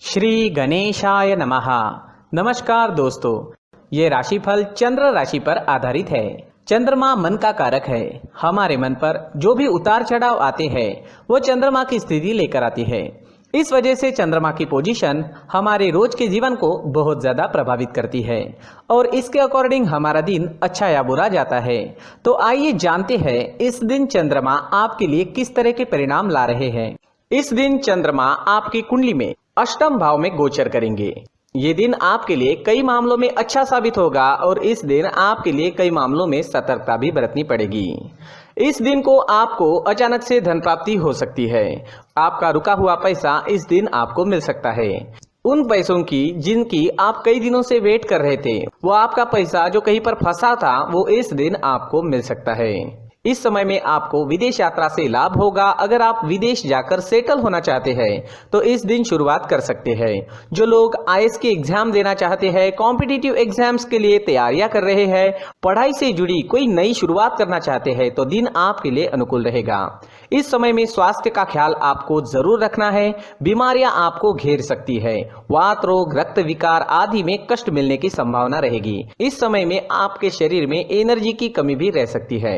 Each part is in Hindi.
श्री गणेशाय नमः। नमस्कार दोस्तों, ये राशिफल चंद्र राशि पर आधारित है। चंद्रमा मन का कारक है। हमारे मन पर जो भी उतार चढ़ाव आते हैं वो चंद्रमा की स्थिति लेकर आती है। इस वजह से चंद्रमा की पोजीशन हमारे रोज के जीवन को बहुत ज्यादा प्रभावित करती है और इसके अकॉर्डिंग हमारा दिन अच्छा या बुरा जाता है। तो आइए जानते हैं इस दिन चंद्रमा आपके लिए किस तरह के परिणाम ला रहे हैं। इस दिन चंद्रमा आपकी कुंडली में अष्टम भाव में गोचर करेंगे। ये दिन आपके लिए कई मामलों में अच्छा साबित होगा और इस दिन आपके लिए कई मामलों में सतर्कता भी बरतनी पड़ेगी। इस दिन को आपको अचानक से धन प्राप्ति हो सकती है। आपका रुका हुआ पैसा इस दिन आपको मिल सकता है। उन पैसों की जिनकी आप कई दिनों से वेट कर रहे थे, वो आपका पैसा जो कहीं पर फंसा था वो इस दिन आपको मिल सकता है। इस समय में आपको विदेश यात्रा से लाभ होगा। अगर आप विदेश जाकर सेटल होना चाहते हैं तो इस दिन शुरुआत कर सकते हैं। जो लोग आईएएस के एग्जाम देना चाहते हैं, कॉम्पिटिटिव एग्जाम्स के लिए तैयारियां कर रहे हैं, पढ़ाई से जुड़ी कोई नई शुरुआत करना चाहते हैं तो दिन आपके लिए अनुकूल रहेगा। इस समय में स्वास्थ्य का ख्याल आपको जरूर रखना है। बीमारियां आपको घेर सकती है। वात रोग, रक्त विकार आदि में कष्ट मिलने की संभावना रहेगी। इस समय में आपके शरीर में एनर्जी की कमी भी रह सकती है।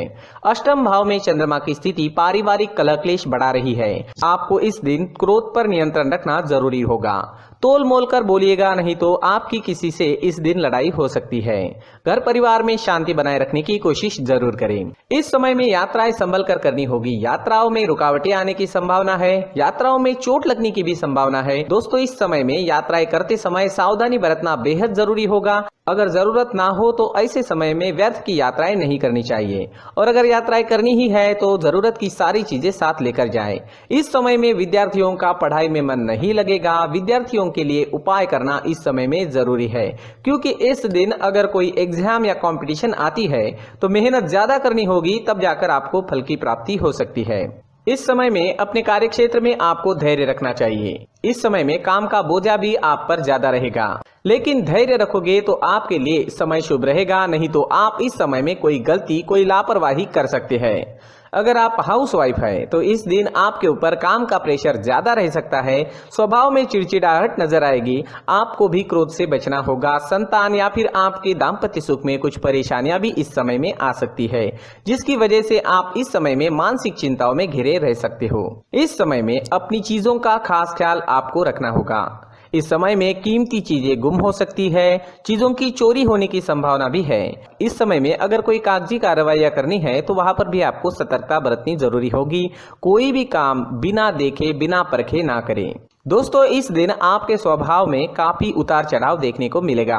अष्टम भाव में चंद्रमा की स्थिति पारिवारिक कलह क्लेश बढ़ा रही है। आपको इस दिन क्रोध पर नियंत्रण रखना जरूरी होगा। तोल मोल कर बोलिएगा, नहीं तो आपकी किसी से इस दिन लड़ाई हो सकती है। घर परिवार में शांति बनाए रखने की कोशिश जरूर करें। इस समय में यात्राएं संभल कर करनी होगी। यात्राओं में रुकावटें आने की संभावना है। यात्राओं में चोट लगने की भी संभावना है। दोस्तों, इस समय में यात्राएं करते समय सावधानी बरतना बेहद जरूरी होगा। अगर जरूरत ना हो तो ऐसे समय में व्यर्थ की यात्राएं नहीं करनी चाहिए और अगर यात्राएं करनी ही है तो जरूरत की सारी चीजें साथ लेकर जाएं। इस समय में विद्यार्थियों का पढ़ाई में मन नहीं लगेगा। विद्यार्थियों के लिए उपाय करना इस समय में जरूरी है, क्योंकि इस दिन अगर कोई एग्जाम या कंपटीशन आती है तो मेहनत ज्यादा करनी होगी, तब जाकर आपको फल की प्राप्ति हो सकती है। इस समय में अपने कार्य क्षेत्र में आपको धैर्य रखना चाहिए। इस समय में काम का बोझा भी आप पर ज्यादा रहेगा, लेकिन धैर्य रखोगे तो आपके लिए समय शुभ रहेगा। नहीं तो आप इस समय में कोई गलती, कोई लापरवाही कर सकते हैं। अगर आप हाउसवाइफ है तो इस दिन आपके ऊपर काम का प्रेशर ज्यादा रह सकता है। स्वभाव में चिड़चिड़ाहट नजर आएगी। आपको भी क्रोध से बचना होगा। संतान या फिर आपके दाम्पत्य सुख में कुछ परेशानियां भी इस समय में आ सकती है, जिसकी वजह से आप इस समय में मानसिक चिंताओं में घिरे रह सकते हो। इस समय में अपनी चीजों का खास ख्याल आपको रखना होगा। इस समय में कीमती चीजें गुम हो सकती है। चीजों की चोरी होने की संभावना भी है। इस समय में अगर कोई कागजी कार्रवाइयां करनी है तो वहां पर भी आपको सतर्कता बरतनी जरूरी होगी। कोई भी काम बिना देखे, बिना परखे ना करें। दोस्तों, इस दिन आपके स्वभाव में काफी उतार चढ़ाव देखने को मिलेगा।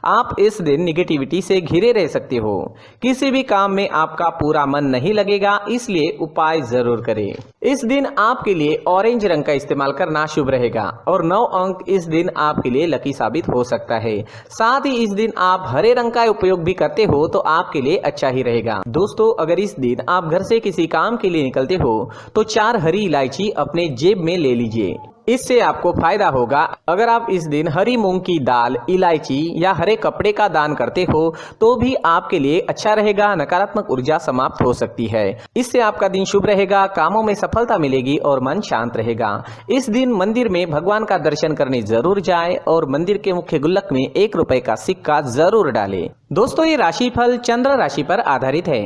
आप इस दिन निगेटिविटी से घिरे रह सकते हो। किसी भी काम में आपका पूरा मन नहीं लगेगा, इसलिए उपाय जरूर करें। इस दिन आपके लिए ऑरेंज रंग का इस्तेमाल करना शुभ रहेगा और 9 अंक इस दिन आपके लिए लकी साबित हो सकता है। साथ ही इस दिन आप हरे रंग का उपयोग भी करते हो तो आपके लिए अच्छा ही रहेगा। दोस्तों, अगर इस दिन आप घर से किसी काम के लिए निकलते हो तो 4 हरी इलायची अपने जेब में ले लीजिए। इससे आपको फायदा होगा। अगर आप इस दिन हरी मूंग की दाल, इलायची या हरे कपड़े का दान करते हो तो भी आपके लिए अच्छा रहेगा। नकारात्मक ऊर्जा समाप्त हो सकती है। इससे आपका दिन शुभ रहेगा, कामों में सफलता मिलेगी और मन शांत रहेगा। इस दिन मंदिर में भगवान का दर्शन करने जरूर जाए और मंदिर के मुख्य गुल्लक में 1 रुपए का सिक्का जरूर डालें। दोस्तों, ये राशिफल चंद्र राशि पर आधारित है,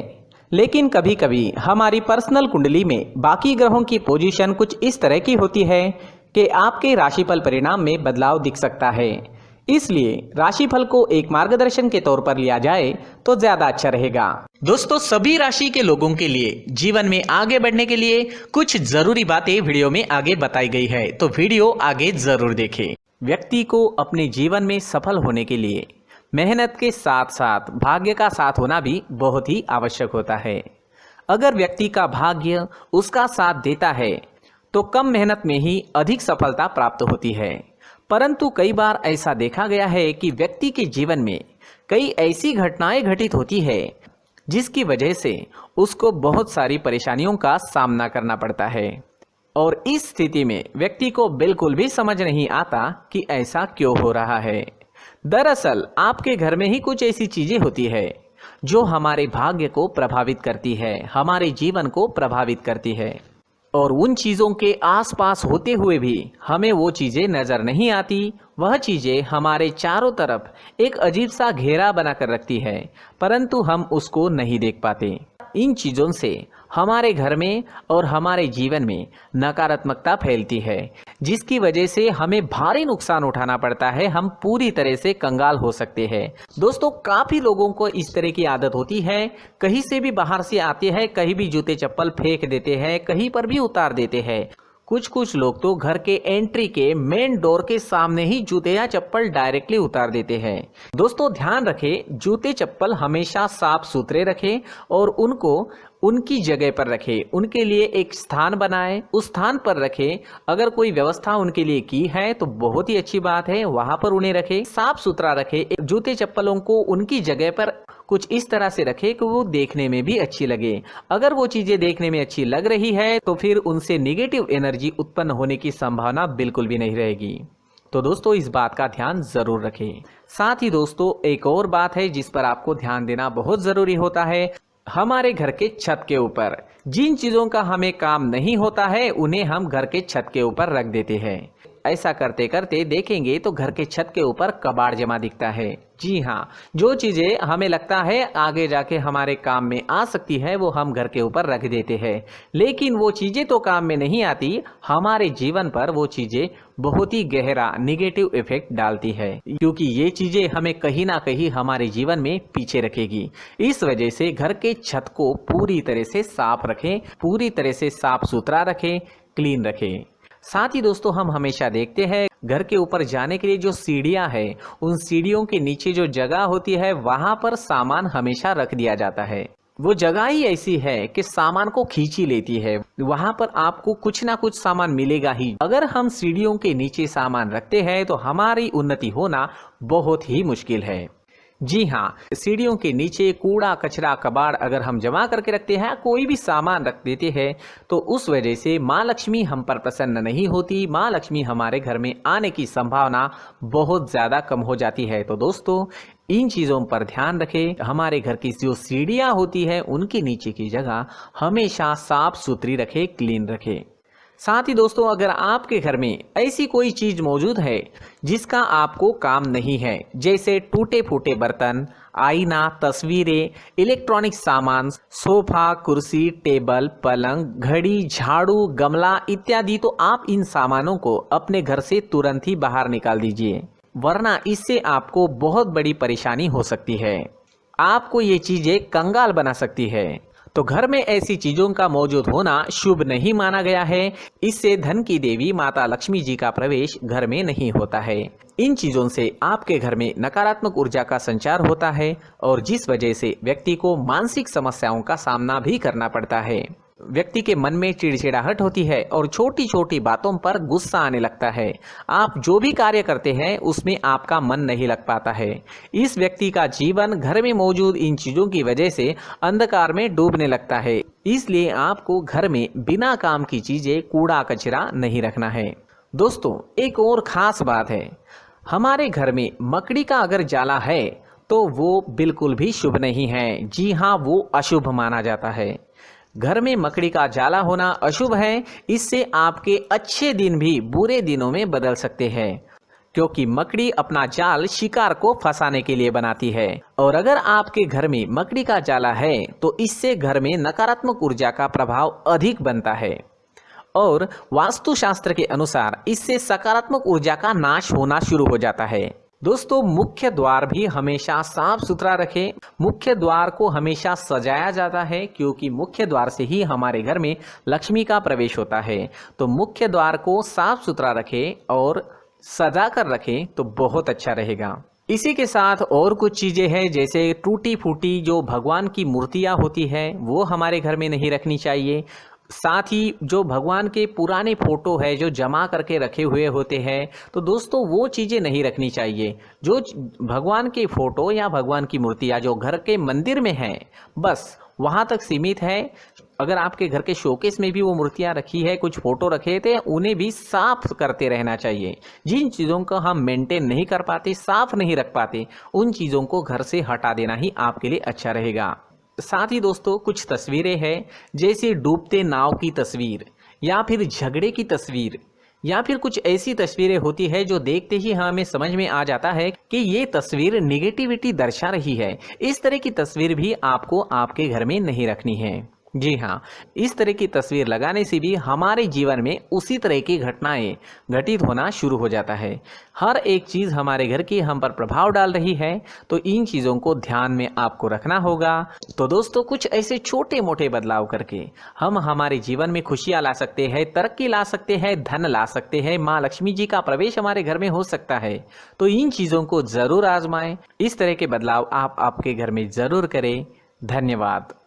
लेकिन कभी कभी हमारी पर्सनल कुंडली में बाकी ग्रहों की पोजीशन कुछ इस तरह की होती है कि आपके राशिफल परिणाम में बदलाव दिख सकता है। इसलिए राशिफल को एक मार्गदर्शन के तौर पर लिया जाए तो ज्यादा अच्छा रहेगा। दोस्तों, सभी राशि के लोगों के लिए जीवन में आगे बढ़ने के लिए कुछ जरूरी बातें वीडियो में आगे बताई गई है, तो वीडियो आगे जरूर देखें। व्यक्ति को अपने जीवन में सफल होने के लिए मेहनत के साथ साथ भाग्य का साथ होना भी बहुत ही आवश्यक होता है। अगर व्यक्ति का भाग्य उसका साथ देता है तो कम मेहनत में ही अधिक सफलता प्राप्त होती है। परंतु कई बार ऐसा देखा गया है कि व्यक्ति के जीवन में कई ऐसी घटनाएं घटित होती है जिसकी वजह से उसको बहुत सारी परेशानियों का सामना करना पड़ता है और इस स्थिति में व्यक्ति को बिल्कुल भी समझ नहीं आता कि ऐसा क्यों हो रहा है। दरअसल आपके घर में ही कुछ ऐसी चीजें होती है जो हमारे भाग्य को प्रभावित करती है, हमारे जीवन को प्रभावित करती है। और उन चीज़ों के आसपास होते हुए भी हमें वो चीज़ें नज़र नहीं आती। वह चीज़ें हमारे चारों तरफ एक अजीब सा घेरा बनाकर रखती है, परंतु हम उसको नहीं देख पाते। इन चीज़ों से हमारे घर में और हमारे जीवन में नकारात्मकता फैलती है, जिसकी वजह से हमें भारी नुकसान उठाना पड़ता है। हम पूरी तरह से कंगाल हो सकते हैं। दोस्तों, काफ़ी लोगों को इस तरह की आदत होती है, कहीं से भी बाहर से आते हैं, कहीं भी जूते चप्पल फेंक देते हैं, कहीं पर भी उतार देते हैं। कुछ लोग तो घर के एंट्री के मेन डोर के सामने ही जूते या चप्पल डायरेक्टली उतार देते हैं। दोस्तों, ध्यान रखें, जूते चप्पल हमेशा साफ सुथरे रखें और उनको उनकी जगह पर रखें। उनके लिए एक स्थान बनाएं, उस स्थान पर रखें। अगर कोई व्यवस्था उनके लिए की है तो बहुत ही अच्छी बात है, वहां पर उन्हें रखें, साफ सुथरा रखें। जूते चप्पलों को उनकी जगह पर कुछ इस तरह से रखें कि वो देखने में भी अच्छी लगे। अगर वो चीजें देखने में अच्छी लग रही है तो फिर उनसे नेगेटिव एनर्जी उत्पन्न होने की संभावना बिल्कुल भी नहीं रहेगी। तो दोस्तों, इस बात का ध्यान जरूर रखें। साथ ही दोस्तों, एक और बात है जिस पर आपको ध्यान देना बहुत जरूरी होता है। हमारे घर के छत के ऊपर जिन चीजों का हमें काम नहीं होता है उन्हें हम घर के छत के ऊपर रख देते हैं। ऐसा करते करते देखेंगे तो घर के छत के ऊपर कबाड़ जमा दिखता है। जी हाँ, जो चीजें हमें लगता है आगे जाके हमारे काम में आ सकती है वो हम घर के ऊपर रख देते हैं, लेकिन वो चीजें तो काम में नहीं आती। हमारे जीवन पर वो चीजें बहुत ही गहरा निगेटिव इफेक्ट डालती है, क्योंकि ये चीजें हमें कहीं ना कहीं हमारे जीवन में पीछे रखेगी। इस वजह से घर के छत को पूरी तरह से साफ रखें, पूरी तरह से साफ सुथरा रखें, क्लीन रखें। साथ ही दोस्तों, हम हमेशा देखते हैं घर के ऊपर जाने के लिए जो सीढ़ियां हैं, उन सीढ़ियों के नीचे जो जगह होती है वहां पर सामान हमेशा रख दिया जाता है। वो जगह ही ऐसी है कि सामान को खींची लेती है। वहां पर आपको कुछ ना कुछ सामान मिलेगा ही। अगर हम सीढ़ियों के नीचे सामान रखते हैं तो हमारी उन्नति होना बहुत ही मुश्किल है। जी हाँ, सीढ़ियों के नीचे कूड़ा कचरा कबाड़ अगर हम जमा करके रखते हैं, कोई भी सामान रख देते हैं, तो उस वजह से माँ लक्ष्मी हम पर प्रसन्न नहीं होती। माँ लक्ष्मी हमारे घर में आने की संभावना बहुत ज़्यादा कम हो जाती है। तो दोस्तों, इन चीज़ों पर ध्यान रखें। हमारे घर की जो सीढ़ियाँ होती है उनके नीचे की जगह हमेशा साफ सुथरी रखें, क्लीन रखें। साथ ही दोस्तों, अगर आपके घर में ऐसी कोई चीज मौजूद है जिसका आपको काम नहीं है, जैसे टूटे फूटे बर्तन, आईना, तस्वीरें, इलेक्ट्रॉनिक सामान, सोफा, कुर्सी, टेबल, पलंग, घड़ी, झाड़ू, गमला इत्यादि, तो आप इन सामानों को अपने घर से तुरंत ही बाहर निकाल दीजिए, वरना इससे आपको बहुत बड़ी परेशानी हो सकती है। आपको ये चीजें कंगाल बना सकती है। तो घर में ऐसी चीजों का मौजूद होना शुभ नहीं माना गया है। इससे धन की देवी माता लक्ष्मी जी का प्रवेश घर में नहीं होता है। इन चीजों से आपके घर में नकारात्मक ऊर्जा का संचार होता है और जिस वजह से व्यक्ति को मानसिक समस्याओं का सामना भी करना पड़ता है। व्यक्ति के मन में चिड़चिड़ाहट होती है और छोटी छोटी बातों पर गुस्सा आने लगता है। आप जो भी कार्य करते हैं उसमें आपका मन नहीं लग पाता है। इस व्यक्ति का जीवन घर में मौजूद इन चीजों की वजह से अंधकार में डूबने लगता है। इसलिए आपको घर में बिना काम की चीजें, कूड़ा कचरा नहीं रखना है। दोस्तों, एक और खास बात है, हमारे घर में मकड़ी का अगर जाला है तो वो बिल्कुल भी शुभ नहीं है। जी हाँ, वो अशुभ माना जाता है। घर में मकड़ी का जाला होना अशुभ है। इससे आपके अच्छे दिन भी बुरे दिनों में बदल सकते हैं, क्योंकि मकड़ी अपना जाल शिकार को फंसाने के लिए बनाती है। और अगर आपके घर में मकड़ी का जाला है तो इससे घर में नकारात्मक ऊर्जा का प्रभाव अधिक बनता है और वास्तुशास्त्र के अनुसार इससे सकारात्मक ऊर्जा का नाश होना शुरू हो जाता है। दोस्तों, मुख्य द्वार भी हमेशा साफ सुथरा रखें। मुख्य द्वार को हमेशा सजाया जाता है, क्योंकि मुख्य द्वार से ही हमारे घर में लक्ष्मी का प्रवेश होता है। तो मुख्य द्वार को साफ सुथरा रखें और सजा कर रखें तो बहुत अच्छा रहेगा। इसी के साथ और कुछ चीजें हैं, जैसे टूटी फूटी जो भगवान की मूर्तियां होती है वो हमारे घर में नहीं रखनी चाहिए। साथ ही जो भगवान के पुराने फोटो है जो जमा करके रखे हुए होते हैं, तो दोस्तों वो चीज़ें नहीं रखनी चाहिए। जो भगवान के फोटो या भगवान की मूर्तियाँ जो घर के मंदिर में हैं, बस वहाँ तक सीमित है। अगर आपके घर के शोकेस में भी वो मूर्तियाँ रखी है, कुछ फोटो रखे थे, उन्हें भी साफ करते रहना चाहिए। जिन चीज़ों को हम मेंटेन नहीं कर पाते, साफ नहीं रख पाते, उन चीज़ों को घर से हटा देना ही आपके लिए अच्छा रहेगा। साथ ही दोस्तों, कुछ तस्वीरें हैं, जैसे डूबते नाव की तस्वीर, या फिर झगड़े की तस्वीर या फिर कुछ ऐसी तस्वीरें होती है जो देखते ही हमें समझ में आ जाता है कि ये तस्वीर निगेटिविटी दर्शा रही है। इस तरह की तस्वीर भी आपको आपके घर में नहीं रखनी है। जी हाँ, इस तरह की तस्वीर लगाने से भी हमारे जीवन में उसी तरह की घटनाएं घटित होना शुरू हो जाता है। हर एक चीज़ हमारे घर की हम पर प्रभाव डाल रही है, तो इन चीज़ों को ध्यान में आपको रखना होगा। तो दोस्तों, कुछ ऐसे छोटे मोटे बदलाव करके हम हमारे जीवन में खुशियाँ ला सकते हैं, तरक्की ला सकते हैं, धन ला सकते हैं, माँ लक्ष्मी जी का प्रवेश हमारे घर में हो सकता है। तो इन चीज़ों को ज़रूर आजमाएं। इस तरह के बदलाव आप आपके घर में ज़रूर करें। धन्यवाद।